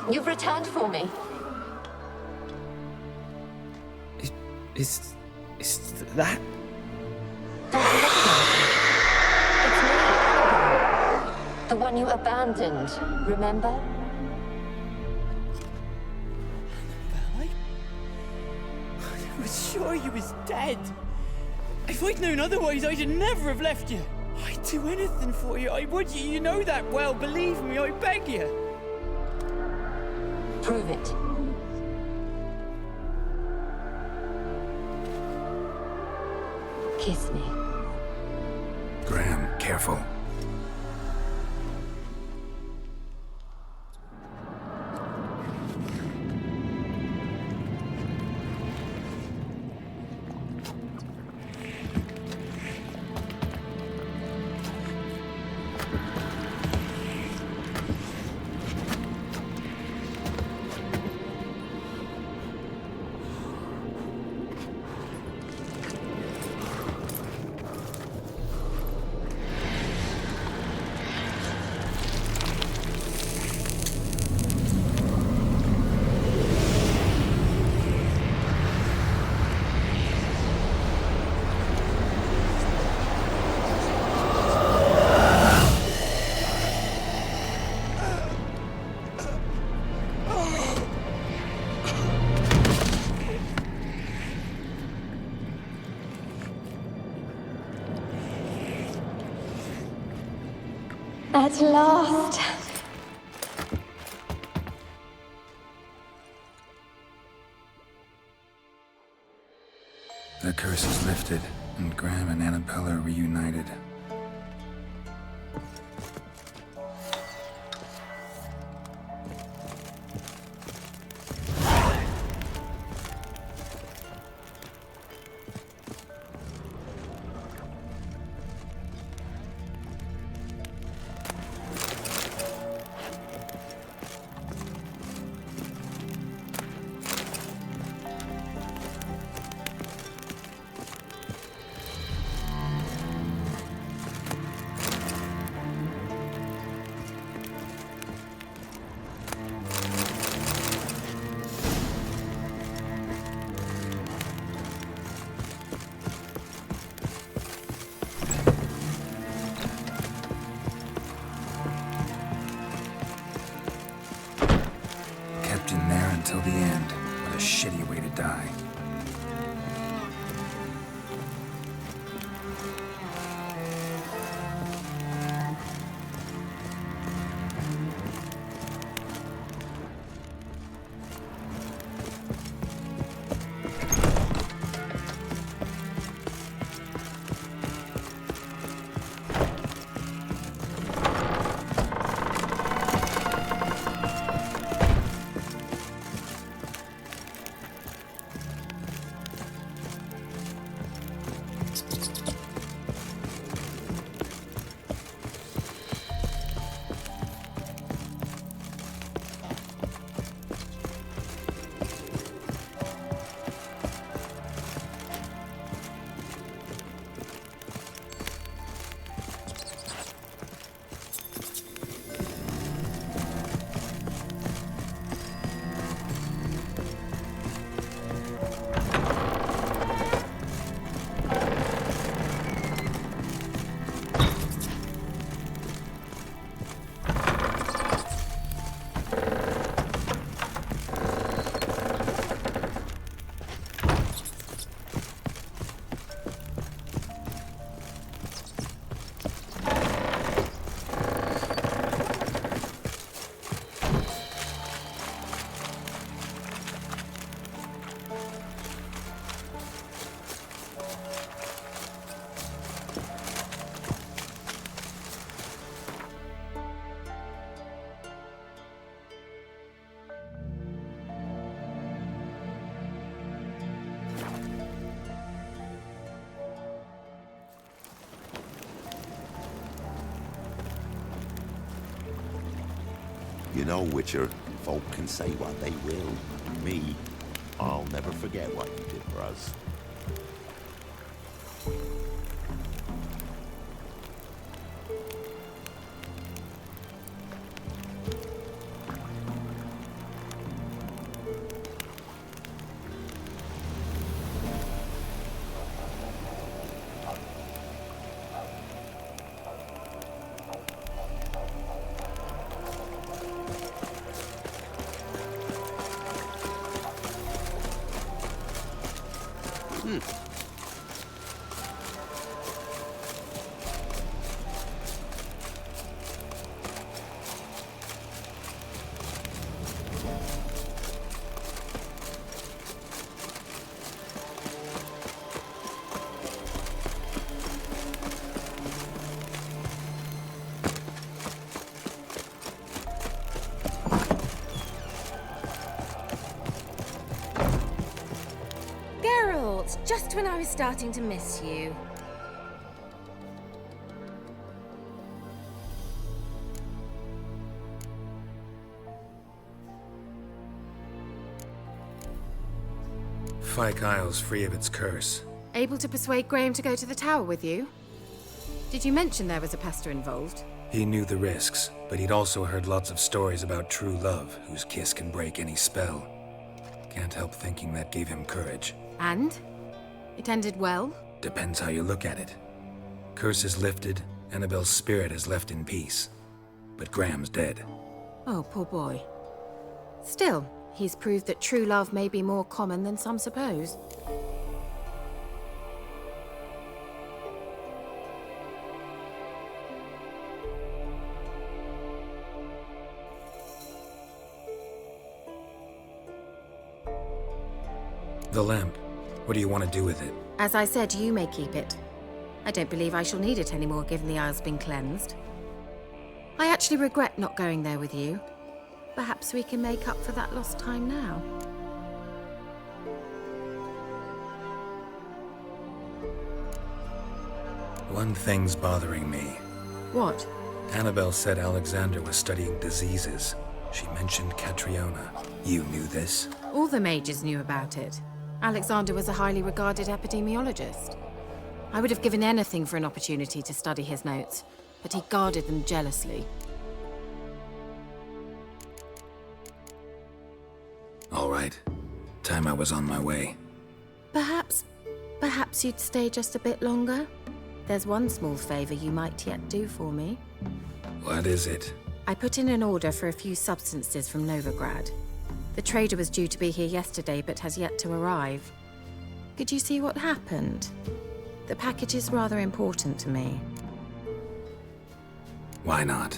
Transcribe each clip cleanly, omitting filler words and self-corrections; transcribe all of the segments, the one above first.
You've returned for me. Is that? Don't recognize me. It's me, Annabelle. The one you abandoned, remember? I was sure you was dead. If I'd known otherwise, I'd never have left you. I'd do anything for you. I would. You know that well. Believe me, I beg you. Prove it. Kiss me. Graham, careful. At last. The curse is lifted, and Graham and Annabella are reunited. Kept in there until the end. What a shitty way to die. You know, Witcher, folk can say what they will. Me, I'll never forget what you did for us. Geralt, just when I was starting to miss you. Fyke Isle's free of its curse. Able to persuade Graham to go to the tower with you? Did you mention there was a pester involved? He knew the risks, but he'd also heard lots of stories about true love, whose kiss can break any spell. Can't help thinking that gave him courage. And? It ended well? Depends how you look at it. Curse is lifted, Annabelle's spirit is left in peace. But Graham's dead. Oh, poor boy. Still, he's proved that true love may be more common than some suppose. The lamp. What do you want to do with it? As I said, you may keep it. I don't believe I shall need it anymore, given the Isle's been cleansed. I actually regret not going there with you. Perhaps we can make up for that lost time now. One thing's bothering me. What? Annabelle said Alexander was studying diseases. She mentioned Catriona. You knew this? All the mages knew about it. Alexander was a highly regarded epidemiologist. I would have given anything for an opportunity to study his notes, but he guarded them jealously. All right. Time I was on my way. Perhaps you'd stay just a bit longer? There's one small favor you might yet do for me. What is it? I put in an order for a few substances from Novigrad. The trader was due to be here yesterday, but has yet to arrive. Could you see what happened? The package is rather important to me. Why not?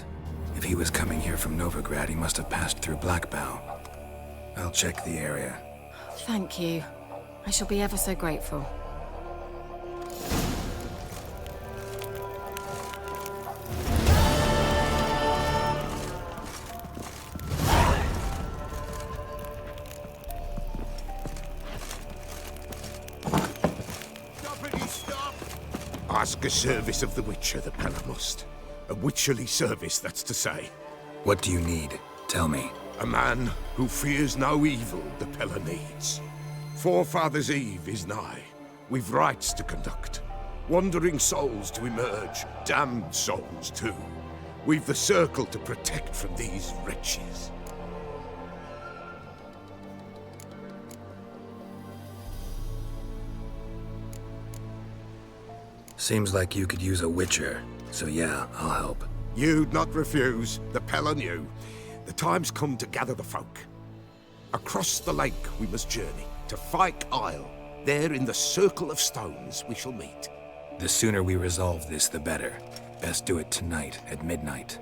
If he was coming here from Novigrad, he must have passed through Blackbow. I'll check the area. Thank you. I shall be ever so grateful. Ask a service of the Witcher, the Pella must. A witcherly service, that's to say. What do you need? Tell me. A man who fears no evil the Pella needs. Forefathers' Eve is nigh. We've rites to conduct. Wandering souls to emerge, damned souls too. We've the circle to protect from these wretches. Seems like you could use a witcher, so yeah, I'll help. You'd not refuse, the Pella knew. The time's come to gather the folk. Across the lake we must journey, to Fyke Isle. There in the circle of stones we shall meet. The sooner we resolve this, the better. Best do it tonight, at midnight.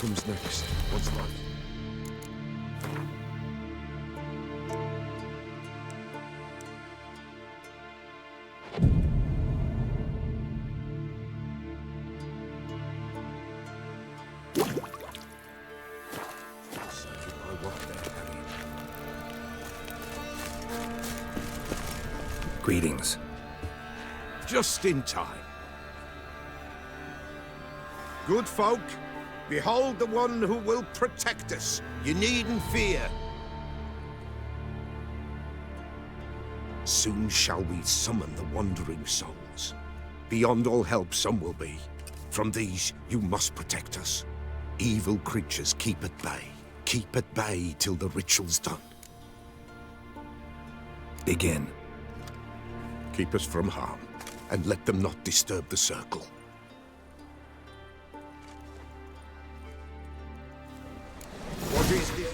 comes next? What's life? Greetings. Just in time. Good folk, behold the one who will protect us. You needn't fear. Soon shall we summon the wandering souls. Beyond all help some will be. From these you must protect us. Evil creatures keep at bay. Keep at bay till the ritual's done. Begin. Keep us from harm, and let them not disturb the circle. What is this?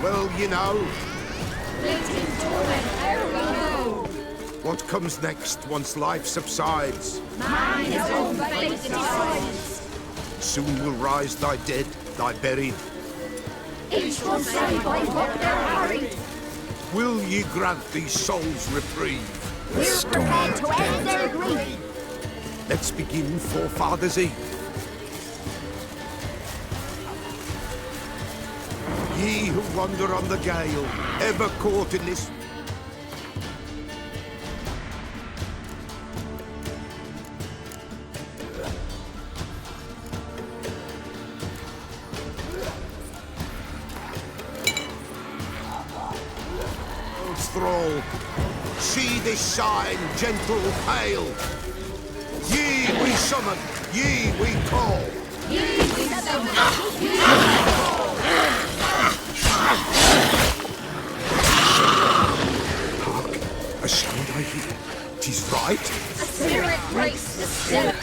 Well, you know. What comes next once life subsides? Soon will rise thy dead, thy buried. Each one saved by what they're harried. Will ye grant these souls reprieve? We're prepared to end their grief. Let's begin Forefathers' Eve. Ye who wander on the gale, ever caught in this... thrall, see this sign, gentle, pale. Ye we summon, ye we call. Hark, a sound I hear. 'Tis right. The spirit breaks the spirit.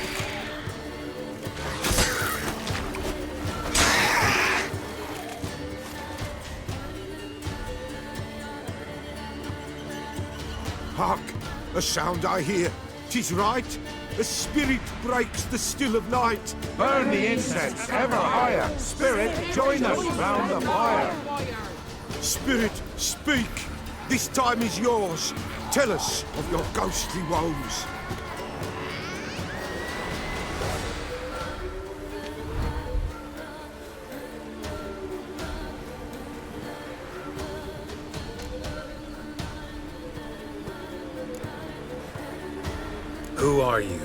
Hark, a sound I hear. 'Tis right. A spirit breaks the still of night. Burn the incense ever higher. Spirit, join us round the fire. Spirit, speak. This time is yours. Tell us of your ghostly woes. Who are you?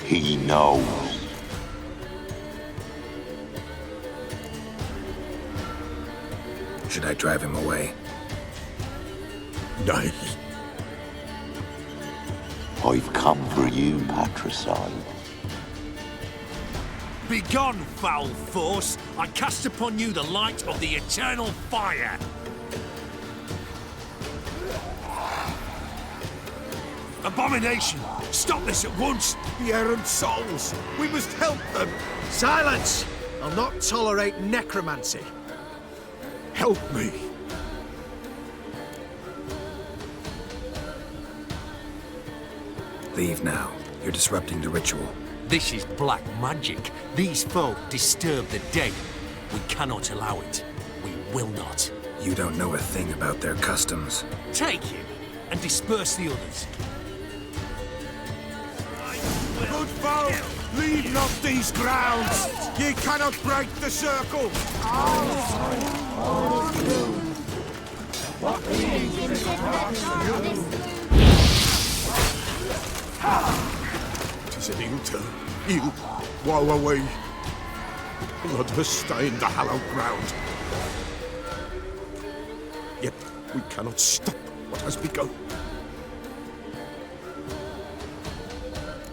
He knows. Should I drive him away? Nay. I've come for you, patricide. Begone, foul force! I cast upon you the light of the eternal fire! Abomination! Stop this at once! The errant souls. We must help them. Silence! I'll not tolerate necromancy. Help me. Leave now. You're disrupting the ritual. This is black magic. These folk disturb the dead. We cannot allow it. We will not. You don't know a thing about their customs. Take him and disperse the others. Good folk, leave not these grounds. Ye cannot break the circle. Tis an ill turn. Ill. Woe away. Blood has stained the hallowed ground. Yet we cannot stop what has begun.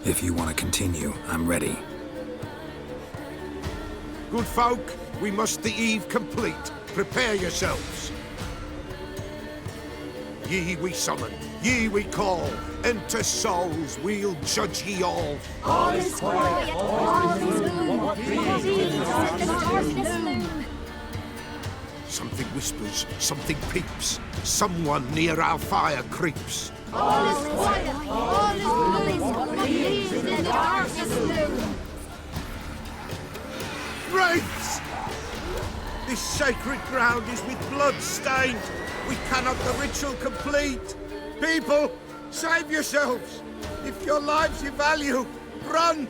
If you want to continue, I'm ready. Good folk, we must the eve complete. Prepare yourselves. Ye we summon, ye we call. Enter souls, we'll judge ye all. All is quiet, all is gloom. What the darkness loom. Something whispers, something peeps. Someone near our fire creeps. All is quiet, all is gloom. What the darkness loom. Wraiths! This sacred ground is with blood stained. We cannot the ritual complete. People, save yourselves. If your lives you value, run!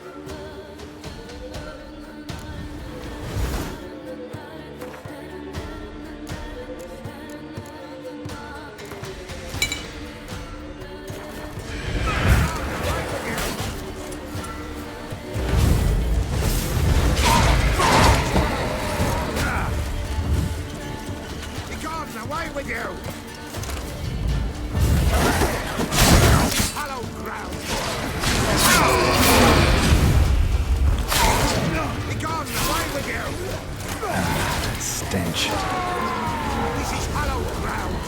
Begone, away with you! Hallowed ground! Begone, away with you! That stench. This is hallowed ground!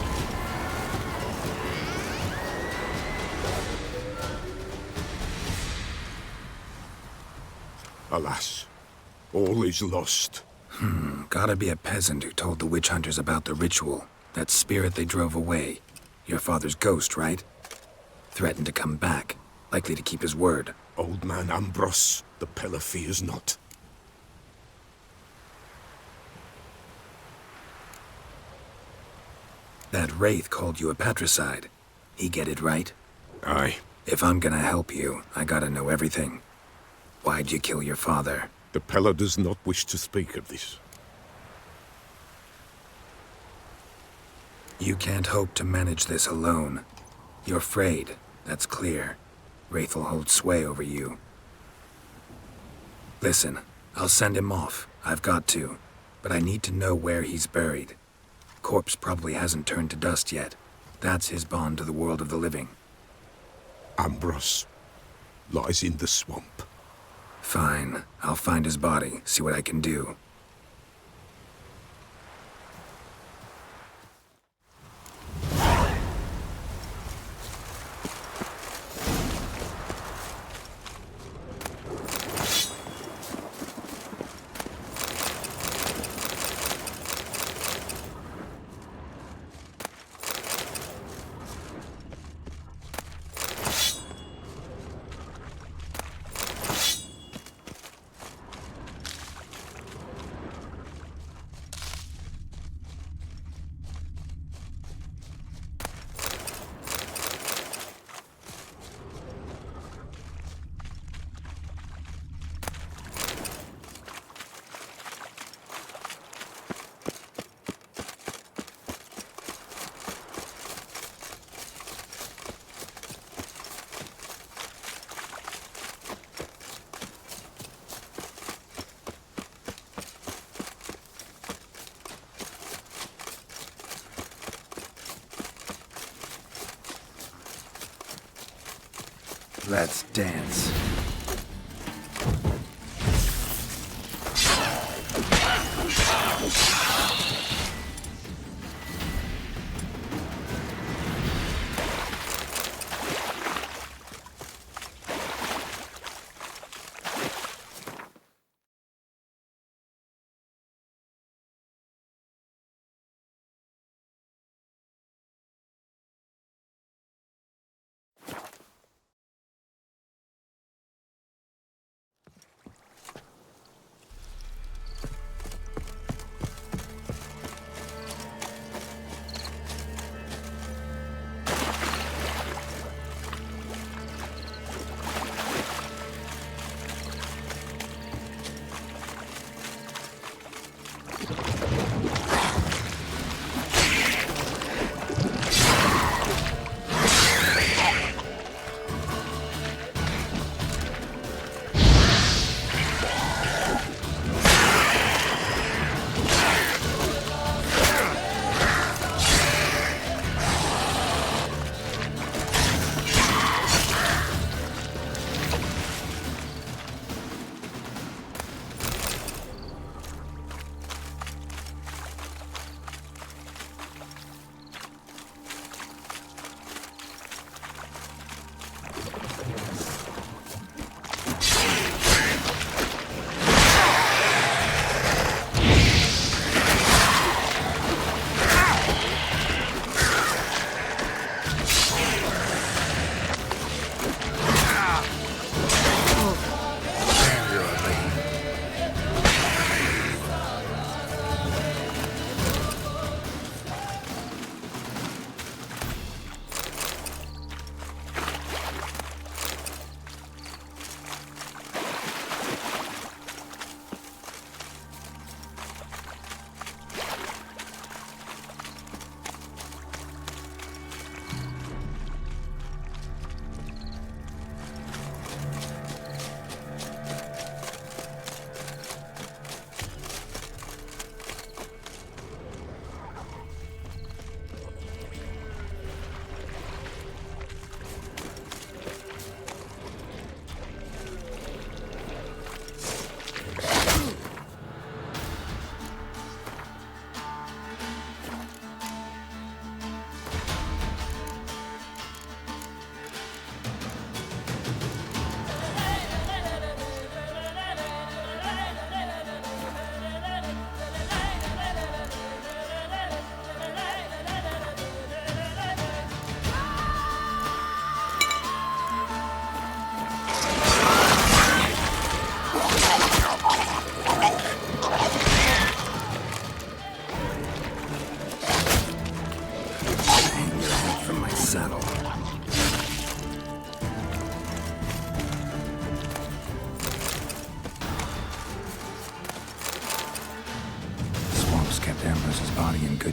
Alas, all is lost. Gotta be a peasant who told the witch hunters about the ritual. That spirit they drove away. Your father's ghost, right? Threatened to come back. Likely to keep his word. Old man Ambros, the Pella fears not. That wraith called you a patricide. He get it right? Aye. If I'm gonna help you, I gotta know everything. Why'd you kill your father? The Pella does not wish to speak of this. You can't hope to manage this alone. You're afraid, that's clear. Wraith will hold sway over you. Listen, I'll send him off. I've got to. But I need to know where he's buried. Corpse probably hasn't turned to dust yet. That's his bond to the world of the living. Ambros lies in the swamp. Fine. I'll find his body, see what I can do. Let's dance.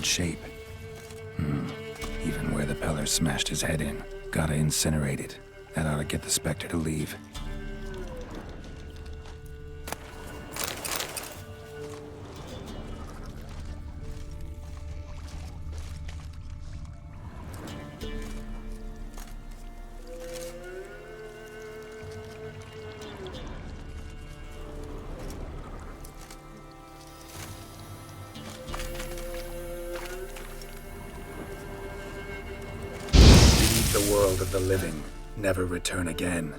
shape. Even where the Peller smashed his head in. Gotta incinerate it. That ought to get the Spectre to leave. The world of the living, never return again.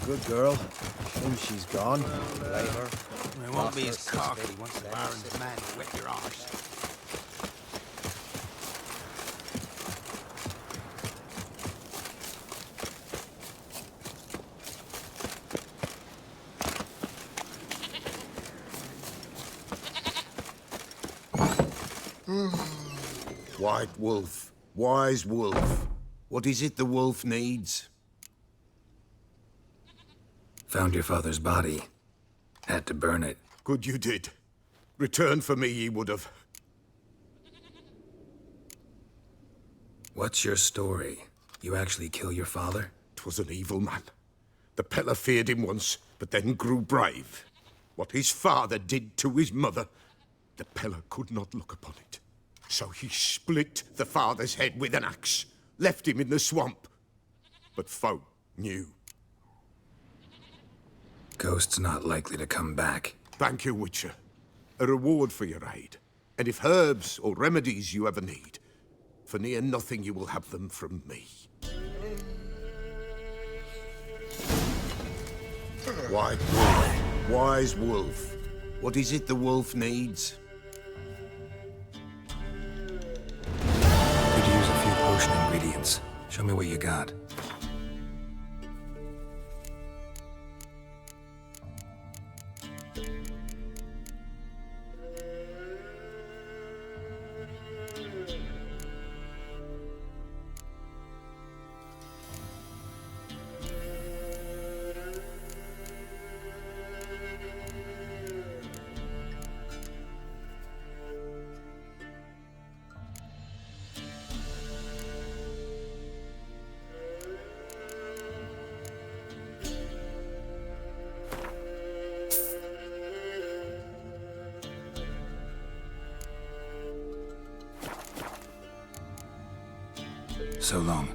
Good girl. Shame she's gone. Blame her. It won't be as cocky once the Baron's man wet your arse. White wolf, wise wolf. What is it the wolf needs? Found your father's body. Had to burn it. Good you did. Return for me ye would have. What's your story? You actually kill your father? 'Twas an evil man. The Peller feared him once, but then grew brave. What his father did to his mother, the Peller could not look upon it. So he split the father's head with an axe, left him in the swamp. But folk knew. Ghost's not likely to come back. Thank you, Witcher. A reward for your aid. And if herbs or remedies you ever need, for near nothing you will have them from me. White wolf, wise wolf. What is it the wolf needs? Could use a few potion ingredients. Show me what you got. So long.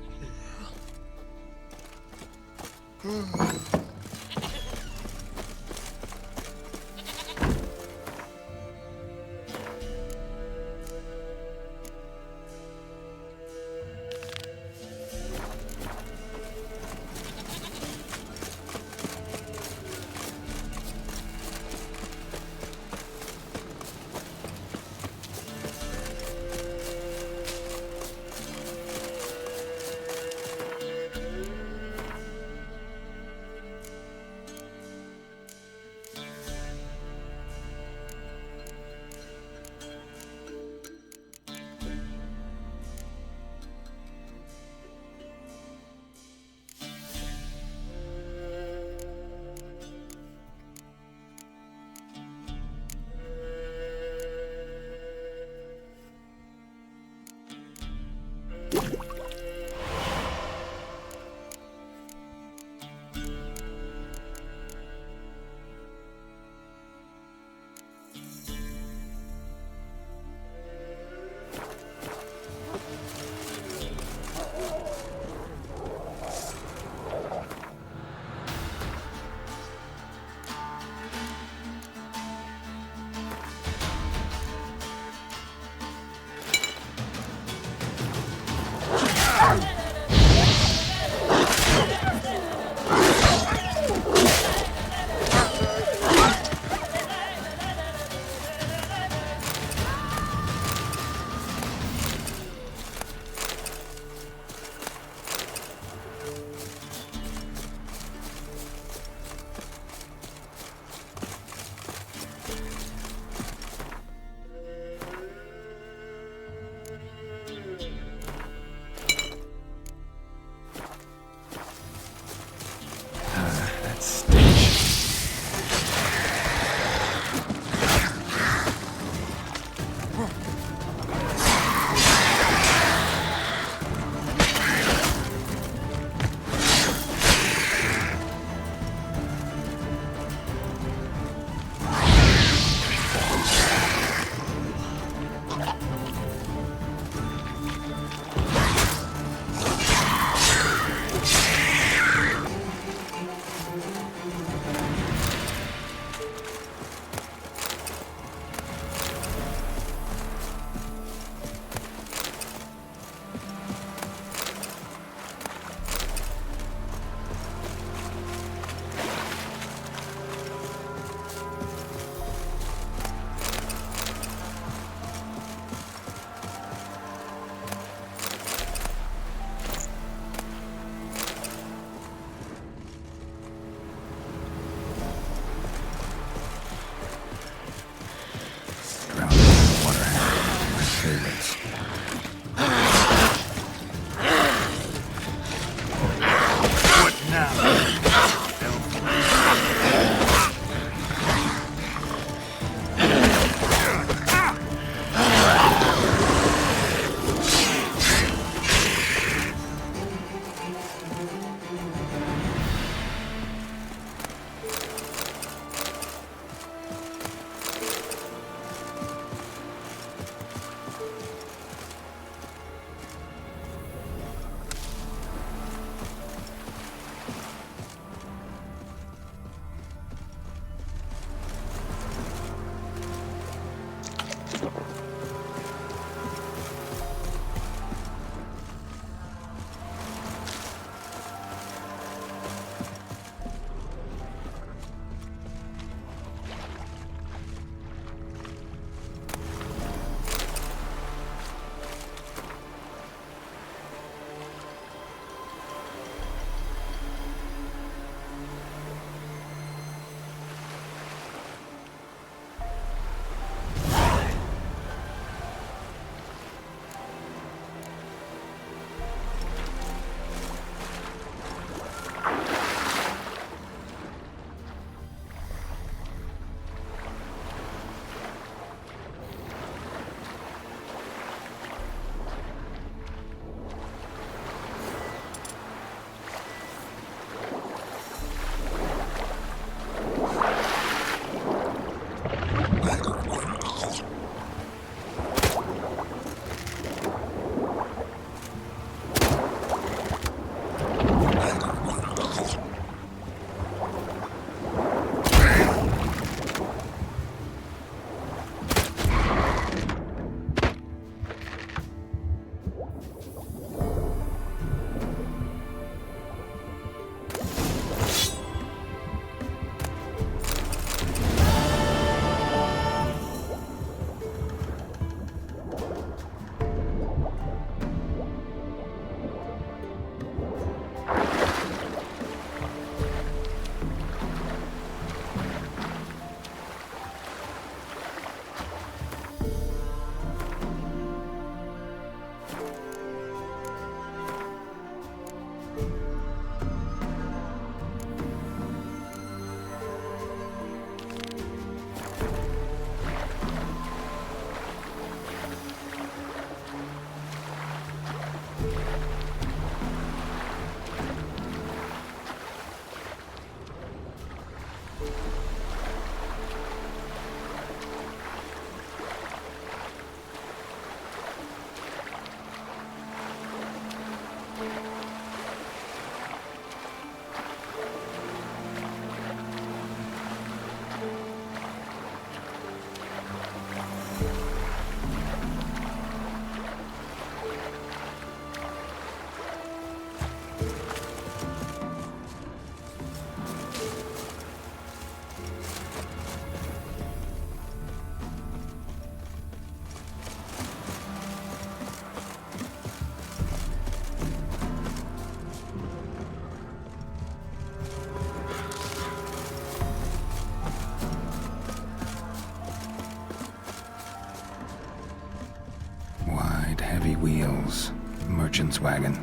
merchant's wagon.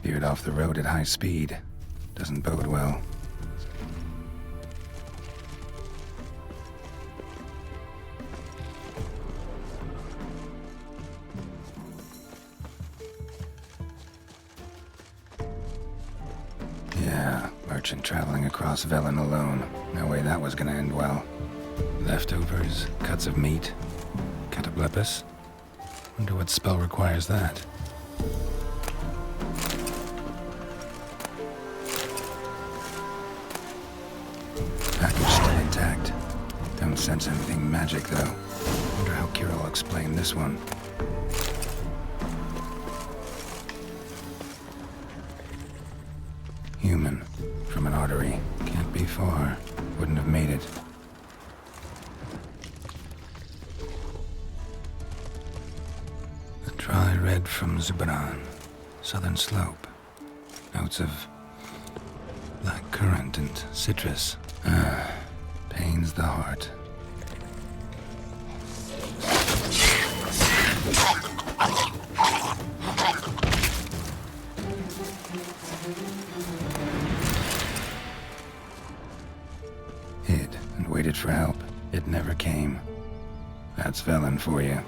Veered off the road at high speed. Doesn't bode well. Yeah, merchant traveling across Velen alone. No way that was gonna end well. Leftovers, cuts of meat, cataplepis. Wonder what spell requires that. Package still intact. Don't sense anything magic, though. Wonder how Kira will explain this one. Human. From an artery. Can't be far. Wouldn't have made it. A dry red from Zubran. Southern slope. Notes of black currant and citrus. Pains the heart. Hid and waited for help. It never came. That's Velen for you.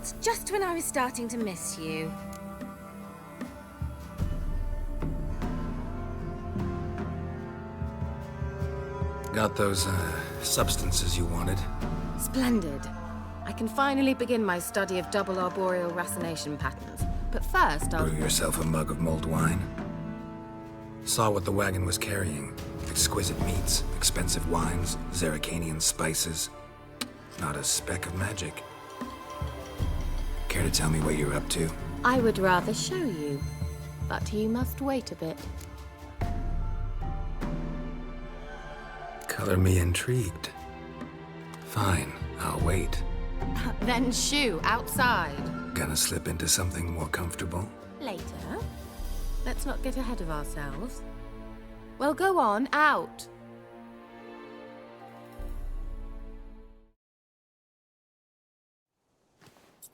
results just when I was starting to miss you. Got those, substances you wanted? Splendid. I can finally begin my study of double arboreal racination patterns. But first, I'll... Brew yourself a mug of mulled wine. Saw what the wagon was carrying. Exquisite meats, expensive wines, Zerrikanian spices. Not a speck of magic. Care to tell me what you're up to? I would rather show you, but you must wait a bit. Color me intrigued. Fine, I'll wait. Then shoo, outside. Gonna slip into something more comfortable? Later. Let's not get ahead of ourselves. Well, go on, out.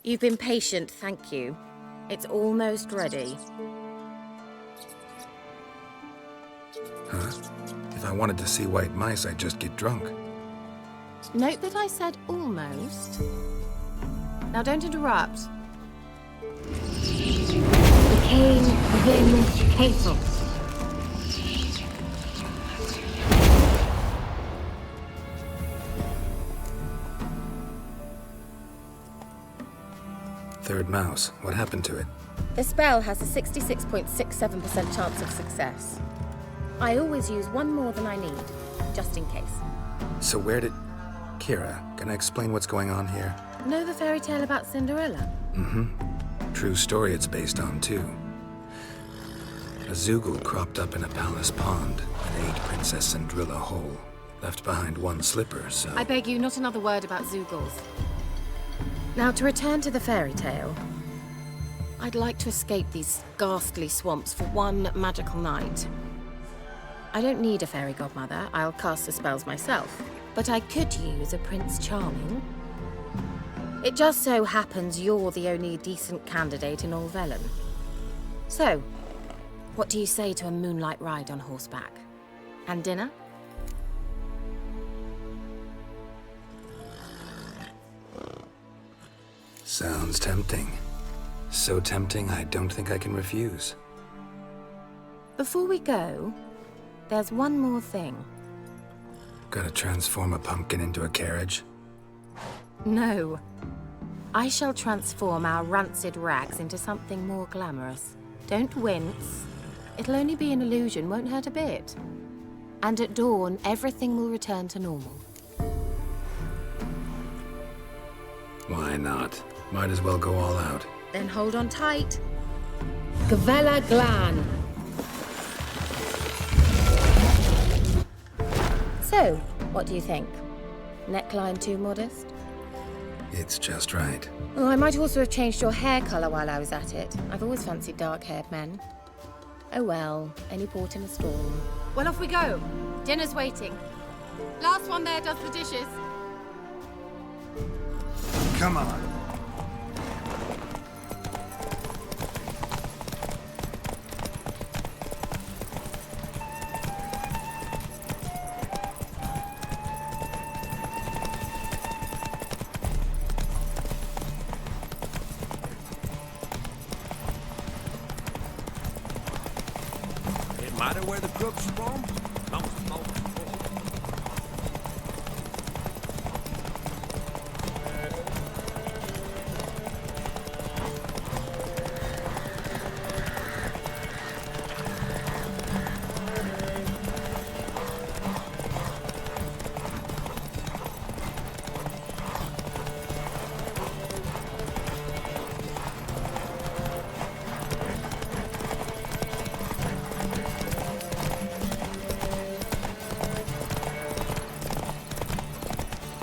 You've been patient, thank you. It's almost ready. Huh? If I wanted to see white mice, I'd just get drunk. Note that I said almost. Now don't interrupt. Decaying within castle. Third mouse. What happened to it? The spell has a 66.67% chance of success. I always use one more than I need, just in case. So where did... Kira, can I explain what's going on here? Know the fairy tale about Cinderella? Mm-hmm. True story it's based on, too. A Zoogle cropped up in a palace pond and ate Princess Cinderella whole. Left behind one slipper, so... I beg you, not another word about Zoogles. Now, to return to the fairy tale. I'd like to escape these ghastly swamps for one magical night. I don't need a fairy godmother, I'll cast the spells myself. But I could use a Prince Charming. It just so happens you're the only decent candidate in all Velen. So, what do you say to a moonlight ride on horseback? And dinner? Sounds tempting. So tempting, I don't think I can refuse. Before we go, there's one more thing. Gotta transform a pumpkin into a carriage? No. I shall transform our rancid rags into something more glamorous. Don't wince. It'll only be an illusion, won't hurt a bit. And at dawn, everything will return to normal. Why not? Might as well go all out. Then hold on tight. Gavella Glan. So, what do you think? Neckline too modest? It's just right. Oh, I might also have changed your hair colour while I was at it. I've always fancied dark-haired men. Oh well, any port in a storm. Well, off we go. Dinner's waiting. Last one there does the dishes. Come on. It matter where the crook's from? Long as the mole's full.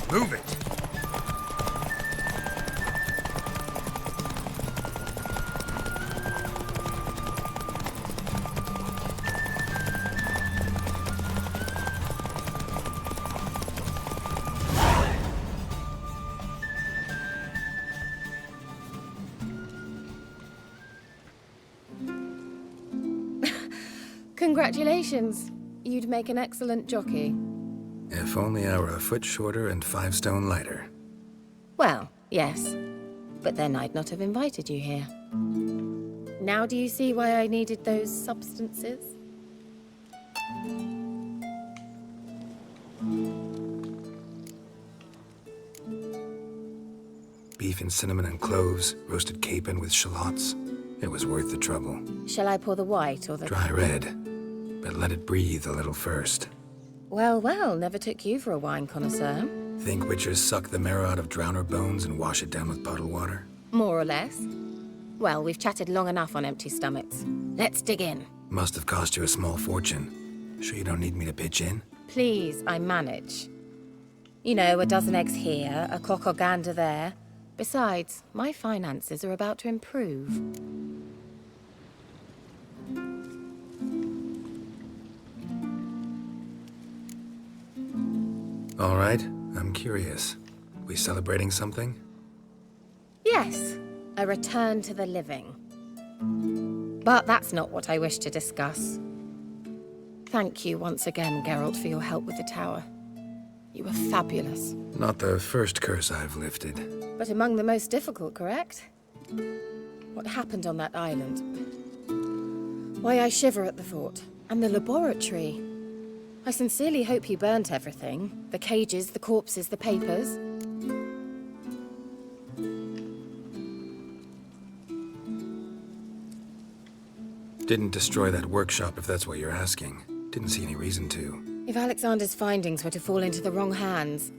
Move it. Congratulations. You'd make an excellent jockey. If only I were a foot shorter and 5 stone lighter. Well, yes. but then I'd not have invited you here. Now do you see why I needed those substances? Beef and cinnamon and cloves, roasted capon with shallots. It was worth the trouble. Shall I pour the white or the... Dry red, but let it breathe a little first. Well, well, never took you for a wine connoisseur. Think witchers suck the marrow out of drowner bones and wash it down with bottled water? More or less. Well, we've chatted long enough on empty stomachs. Let's dig in. Must have cost you a small fortune. Sure you don't need me to pitch in? Please, I manage. You know, a dozen eggs here, a cock or gander there. Besides, my finances are about to improve. All right, I'm curious. We celebrating something? Yes, a return to the living. But that's not what I wish to discuss. Thank you once again, Geralt, for your help with the tower. You were fabulous. Not the first curse I've lifted. But among the most difficult, correct? What happened on that island? Why, I shiver at the thought. And the laboratory. I sincerely hope you burnt everything. The cages, the corpses, the papers. Didn't destroy that workshop, if that's what you're asking. Didn't see any reason to. If Alexander's findings were to fall into the wrong hands...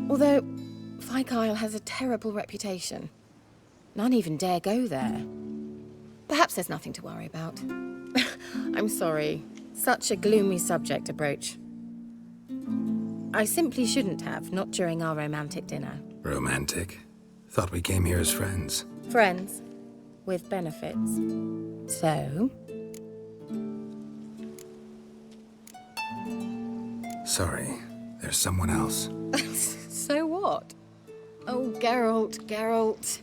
Although, Fikyle has a terrible reputation. None even dare go there. Perhaps there's nothing to worry about. I'm sorry. Such a gloomy subject to broach. I simply shouldn't have, not during our romantic dinner. Romantic? Thought we came here as friends. Friends. With benefits. So? Sorry, there's someone else. So what? Oh, Geralt, Geralt.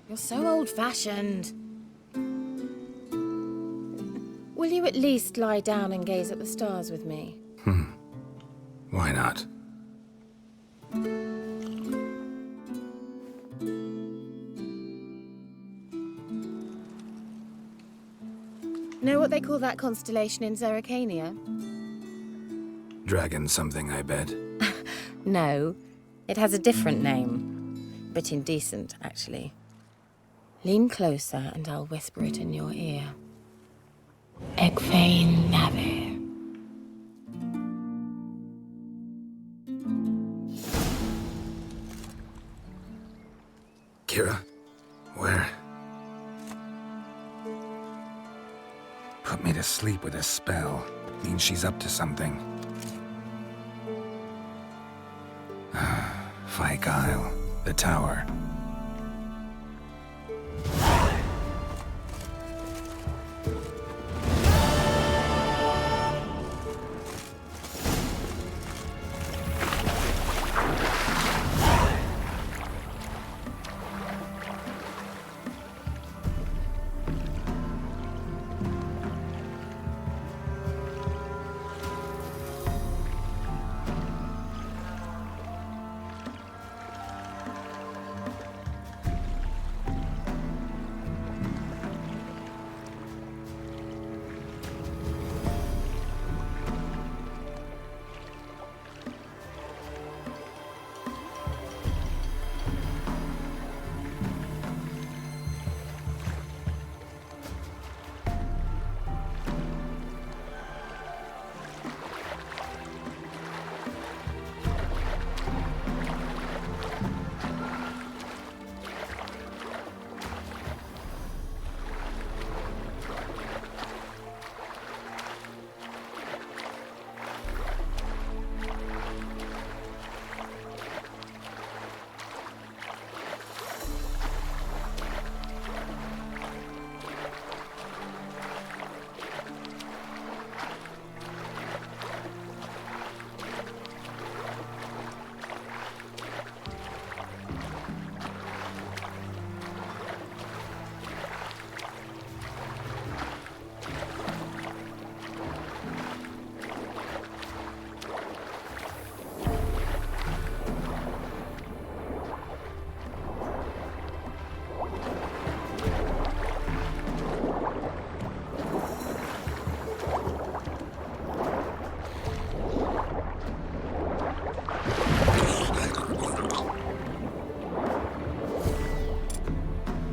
You're so old-fashioned. Will you at least lie down and gaze at the stars with me? Why not? Know what they call that constellation in Zerrikania? Dragon something, I bet. No, it has a different name. Bit indecent, actually. Lean closer and I'll whisper it in your ear. Egfain Nave. Kira? Where? Put me to sleep with a spell. Means she's up to something. Fikyle, the tower.